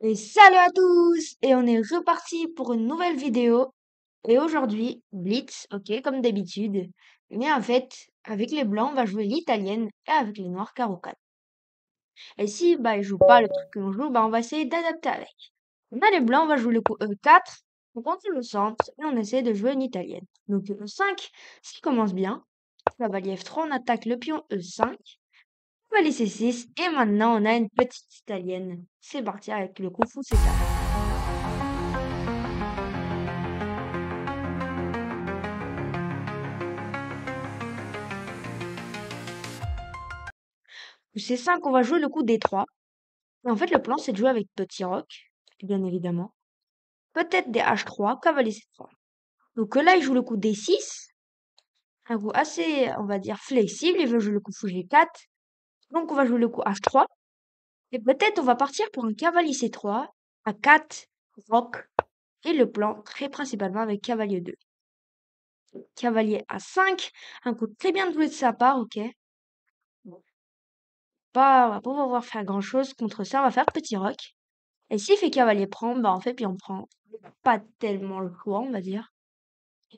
Et salut à tous! Et on est reparti pour une nouvelle vidéo. Et aujourd'hui, Blitz, ok, comme d'habitude. Mais en fait, avec les blancs, on va jouer l'italienne et avec les noirs, carreau 4. Et si bah, ils jouent pas le truc qu'on joue, bah, on va essayer d'adapter avec. On a les blancs, on va jouer le coup E4. On continue le centre et on essaie de jouer une italienne. Donc E5, ça commence bien. Cavalier F3, on attaque le pion E5. Cavalier C6. Et maintenant, on a une petite italienne. C'est parti avec le coup fou C4. C5, on va jouer le coup D3. Et en fait, le plan, c'est de jouer avec petit roc, bien évidemment. Peut-être des H3, cavalier C3. Donc là, il joue le coup D6. Un coup assez, on va dire, flexible. Il veut jouer le coup fou G4. Donc on va jouer le coup H3. Et peut-être on va partir pour un cavalier C3, à 4, roc. Et le plan, très principalement avec cavalier 2. Cavalier A5. Un coup très bien joué de sa part, ok. Bon, on va pas pouvoir faire grand-chose contre ça. On va faire petit roc. Et s'il fait cavalier prend, bah en fait, puis on prend pas tellement le choix, on va dire.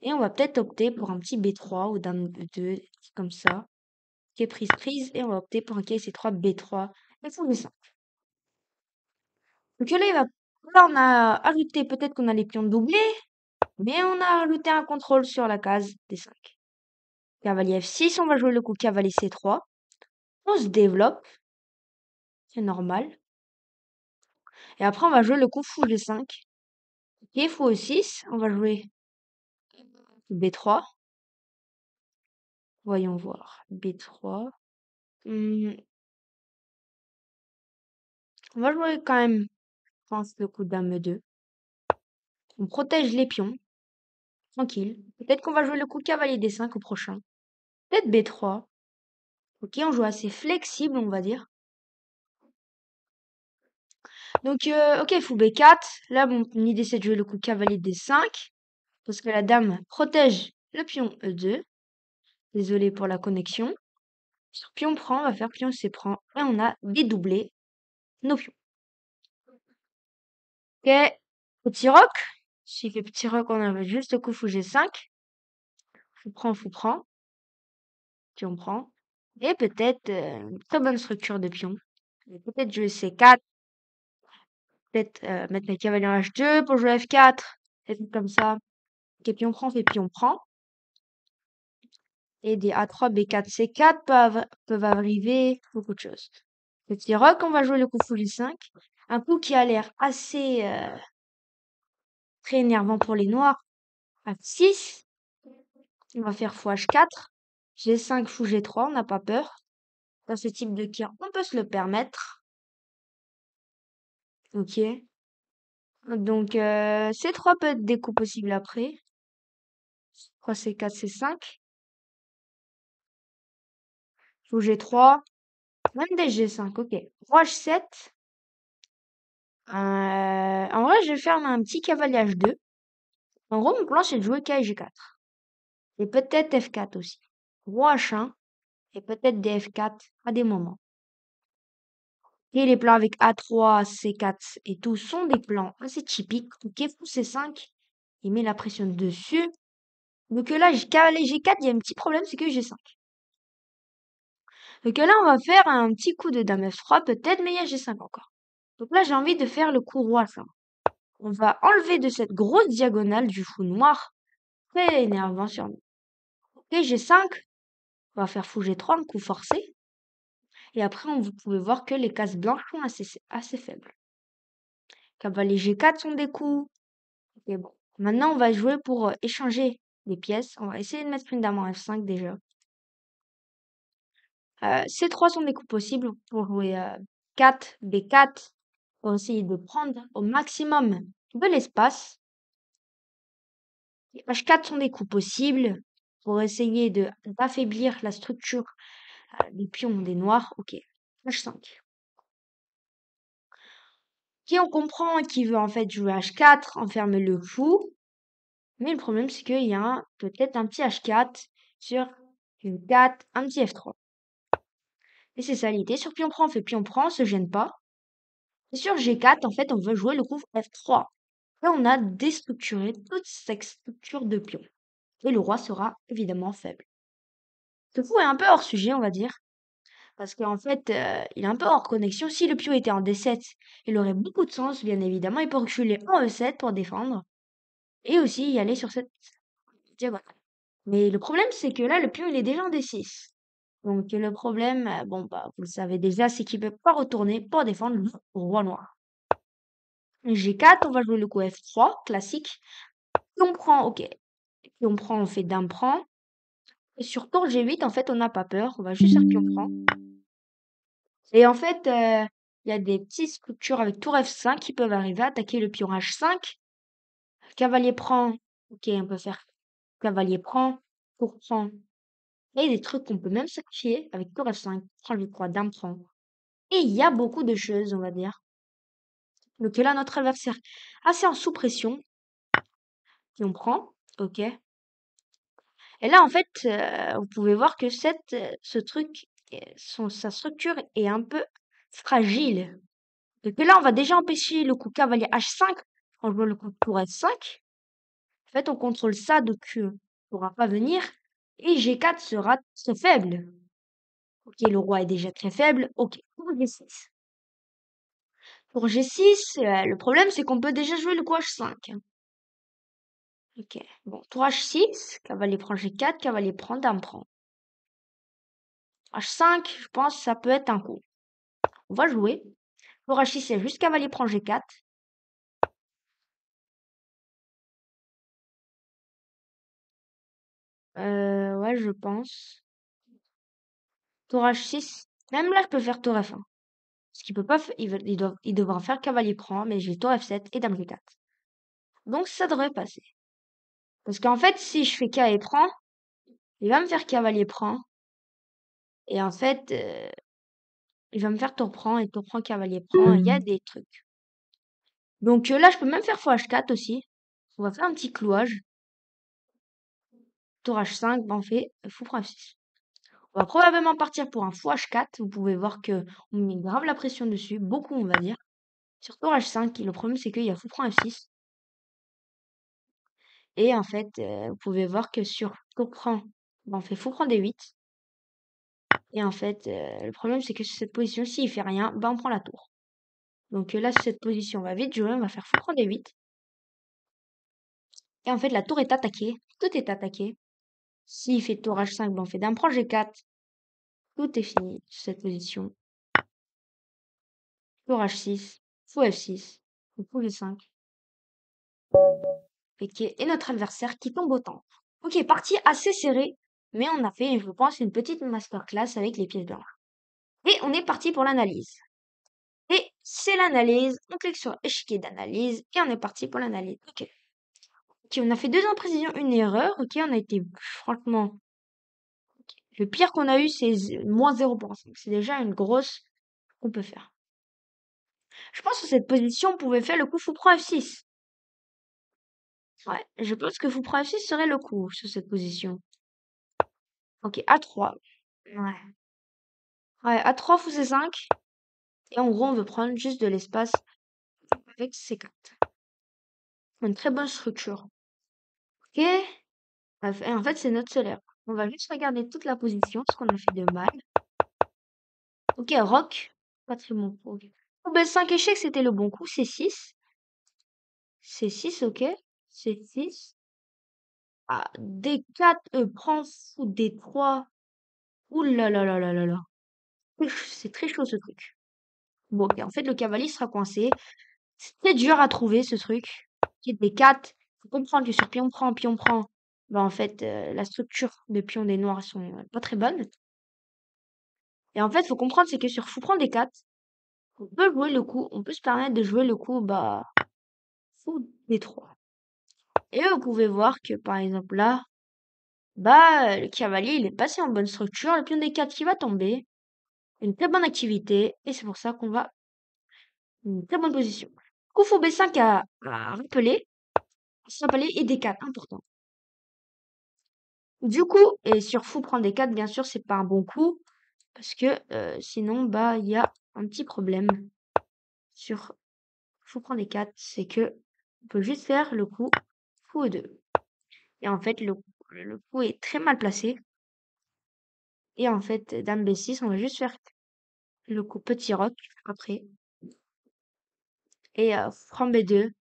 Et on va peut-être opter pour un petit B3 ou dame B2, comme ça. Qui est prise. Et on va opter pour un C3 B3. Et fou B5. Donc là, on a ajouté, peut-être qu'on a les pions doublés, mais on a ajouté un contrôle sur la case D5. Cavalier F6, on va jouer le coup cavalier C3. On se développe. C'est normal. Et après, on va jouer le coup fou G5. Et fou E6, on va jouer B3. Voyons voir. B3. On va jouer quand même, je pense, le coup dame 2. On protège les pions. Tranquille. Peut-être qu'on va jouer le coup cavalier D5 au prochain. Peut-être B3. Ok, on joue assez flexible, on va dire. Donc, ok, fou B4. Là, mon idée, c'est de jouer le coup cavalier D5. Parce que la dame protège le pion E2. Désolé pour la connexion. Sur pion prend, on va faire pion C prend. Et on a dédoublé nos pions. Ok, petit roc. S'il fait petit roc, on a juste le coup fou G5. Fou prend. Pion prend. Et peut-être une très bonne structure de pion. Peut-être jouer C4. Peut-être mettre mes cavaliers en H2 pour jouer F4. Des trucs comme ça. Ok, pion prend, fait pion prend. Et des A3, B4, C4 peuvent arriver. Beaucoup de choses. Petit roc, on va jouer le coup fou G5. Un coup qui a l'air assez très énervant pour les noirs. H6. On va faire fou H4. G5, fou G3, on n'a pas peur. Dans ce type de tir, on peut se le permettre. Ok. Donc, C3 peut être des coups possibles après. 3, C4, C5. Fou G3. Même des G5, ok. Roi H7. En vrai, je vais faire un petit cavalier H2. En gros, mon plan, c'est de jouer G4. Et peut-être F4 aussi. Roi H1. Et peut-être des F4 à des moments. Et les plans avec A3, C4 et tout sont des plans assez typiques. Ok, fou C5. Il met la pression dessus. Donc là, cavalier G4, il y a un petit problème, c'est que G5. Donc là, on va faire un petit coup de dame F3 peut-être, mais il y a G5 encore. Donc là, j'ai envie de faire le coup roi 5. On va enlever de cette grosse diagonale du fou noir. Très énervant sur nous. Ok, G5. On va faire fou G3, un coup forcé. Et après, vous pouvez voir que les cases blanches sont assez faibles. Cavalier G4 sont des coups. Ok, bon. Maintenant, on va jouer pour échanger les pièces. On va essayer de mettre une dame en F5 déjà. C3 sont des coups possibles pour jouer 4, B4. Pour essayer de prendre au maximum de l'espace. Les H4 sont des coups possibles pour essayer d'affaiblir la structure des pions des noirs. Ok. H5. Qui on comprend qui veut en fait jouer H4, enfermer le fou. Mais le problème, c'est qu'il y a peut-être un petit H4 sur une 4, un petit F3. Et c'est ça l'idée. Sur pion prend, on fait pion prend, on se gêne pas. Et sur G4, en fait, on veut jouer le coup F3. Là, on a déstructuré toute cette structure de pion. Et le roi sera évidemment faible. Ce coup est un peu hors sujet, on va dire. Parce qu'en fait, il est un peu hors connexion. Si le pion était en D7, il aurait beaucoup de sens, bien évidemment. Il peut reculer en E7 pour défendre. Et aussi y aller sur cette diagonale. Mais le problème, c'est que là, le pion, il est déjà en D6. Donc le problème, bon, bah, vous le savez déjà, c'est qu'il peut pas retourner pour défendre le roi noir. G4, on va jouer le coup F3, classique. Puis on prend, ok. Puis on prend, on fait dame prend. Et sur tour G8, en fait, on n'a pas peur. On va juste faire pion prend. Et en fait, il y a des petites structures avec tour F5 qui peuvent arriver à attaquer le pion H5. Cavalier prend. Ok, on peut faire cavalier prend, tour prend. Et des trucs qu'on peut même sacrifier avec tour F5, prend le 3, dame prend. Et il y a beaucoup de choses, on va dire. Donc là, notre adversaire assez en sous pression. Puis on prend. Ok. Et là, en fait, vous pouvez voir que ce truc, sa structure est un peu fragile. Donc là, on va déjà empêcher le coup cavalier H5 en jouant le coup tour F5. En fait, on contrôle ça, donc ne pourra pas venir. Et G4 sera très faible. Ok, le roi est déjà très faible. Ok, pour G6. Pour G6, le problème, c'est qu'on peut déjà jouer le coup H5. Ok, bon, tour H6, cavalier prend G4, cavalier prend, dame prend. H5, je pense que ça peut être un coup. On va jouer. Tour H6, c'est juste cavalier prend G4. Ouais, je pense. Tour H6. Même là, je peux faire tour F1. Parce qu'il peut pas, il devra faire cavalier prend, mais j'ai tour F7 et dame G4. Donc ça devrait passer. Parce qu'en fait, si je fais K et prend, il va me faire cavalier prend. Et en fait, il va me faire tour prend et tour prend cavalier prend. Il y a des trucs. Donc là, je peux même faire fou H4 aussi. On va faire un petit clouage. Tour H5, ben on fait fou prend F6. On va probablement partir pour un fou H4. Vous pouvez voir que on met grave la pression dessus. Beaucoup, on va dire. Sur tour H5, le problème, c'est qu'il y a fou prend F6. Et en fait, vous pouvez voir que sur tour prend, ben, on fait fou prend D8. Et en fait, le problème, c'est que sur cette position, s'il fait rien, ben on prend la tour. Donc là, sur cette position, on va vite jouer. On va faire fou prend D8. Et en fait, la tour est attaquée. Tout est attaqué. S'il fait tour H5, ben on fait dame prend G4. Tout est fini sur cette position. Tour H6, fou F6, fou G5. Et notre adversaire qui tombe au temps. Ok, partie assez serrée, mais on a fait, je pense, une petite masterclass avec les pièces blanches. Et on est parti pour l'analyse. Et c'est l'analyse, on clique sur échiquier d'analyse et on est parti pour l'analyse. Ok. Ok, on a fait 2 imprécisions, une erreur. Ok, on a été, franchement, le pire qu'on a eu, c'est moins 0,5. C'est déjà une grosse qu'on peut faire. Je pense que cette position, on pouvait faire le coup fou prend F6. Ouais, je pense que fou prend F6 serait le coup sur cette position. Ok, A3. Ouais. Ouais, A3 fou C5. Et en gros, on veut prendre juste de l'espace avec C4. Une très bonne structure. Ok. Et en fait, c'est notre solaire. On va juste regarder toute la position, ce qu'on a fait de mal. Ok, rock. Pas très bon coup. Oh, ben 5 échecs, c'était le bon coup. C6. C6, ok. C6. Ah, D4, prend fou D3. Ouh là là là là là là. C'est très chaud ce truc. Bon, ok, en fait, le cavalier sera coincé. C'est très dur à trouver ce truc. Ok, D4. Faut comprendre que sur pion prend. Bah, en fait, la structure de pion des noirs sont pas très bonnes. Et en fait, faut comprendre, c'est que sur fou prend D4, on peut jouer le coup, on peut se permettre de jouer le coup, bah, fou D3. Et vous pouvez voir que, par exemple, là, bah, le cavalier, il est passé en bonne structure, le pion D4 qui va tomber, une très bonne activité, et c'est pour ça qu'on va une très bonne position. Coup fou B5 à rappeler, et D4, important. Du coup, et sur fou prend D4, bien sûr, c'est pas un bon coup, parce que sinon, bah, il y a un petit problème. sur fou prend des 4, c'est que on peut juste faire le coup fou 2. Et en fait, le coup est très mal placé. Et en fait, dame B6, on va juste faire le coup petit roc après. Et franc B2,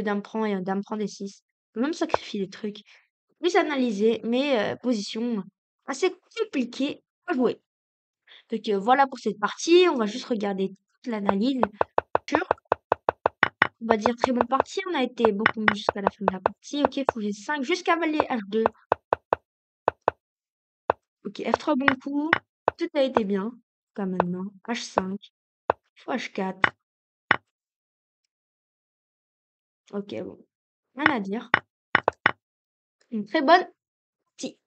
dame prend et dame prend D6. On peut même sacrifier des trucs. Plus analyser, mais position assez compliquée à jouer. Donc voilà pour cette partie. On va juste regarder toute l'analyse. On va dire très bonne partie. On a été beaucoup mieux jusqu'à la fin de la partie. Ok, fou G5 jusqu'à cavalier H2. Ok, F3 bon coup. Tout a été bien. Jusqu'à maintenant. H5. Fou H4. Ok, bon. Rien à dire. Une très bonne partie.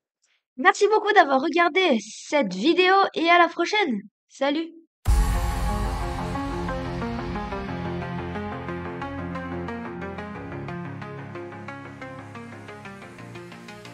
Merci beaucoup d'avoir regardé cette vidéo et à la prochaine. Salut!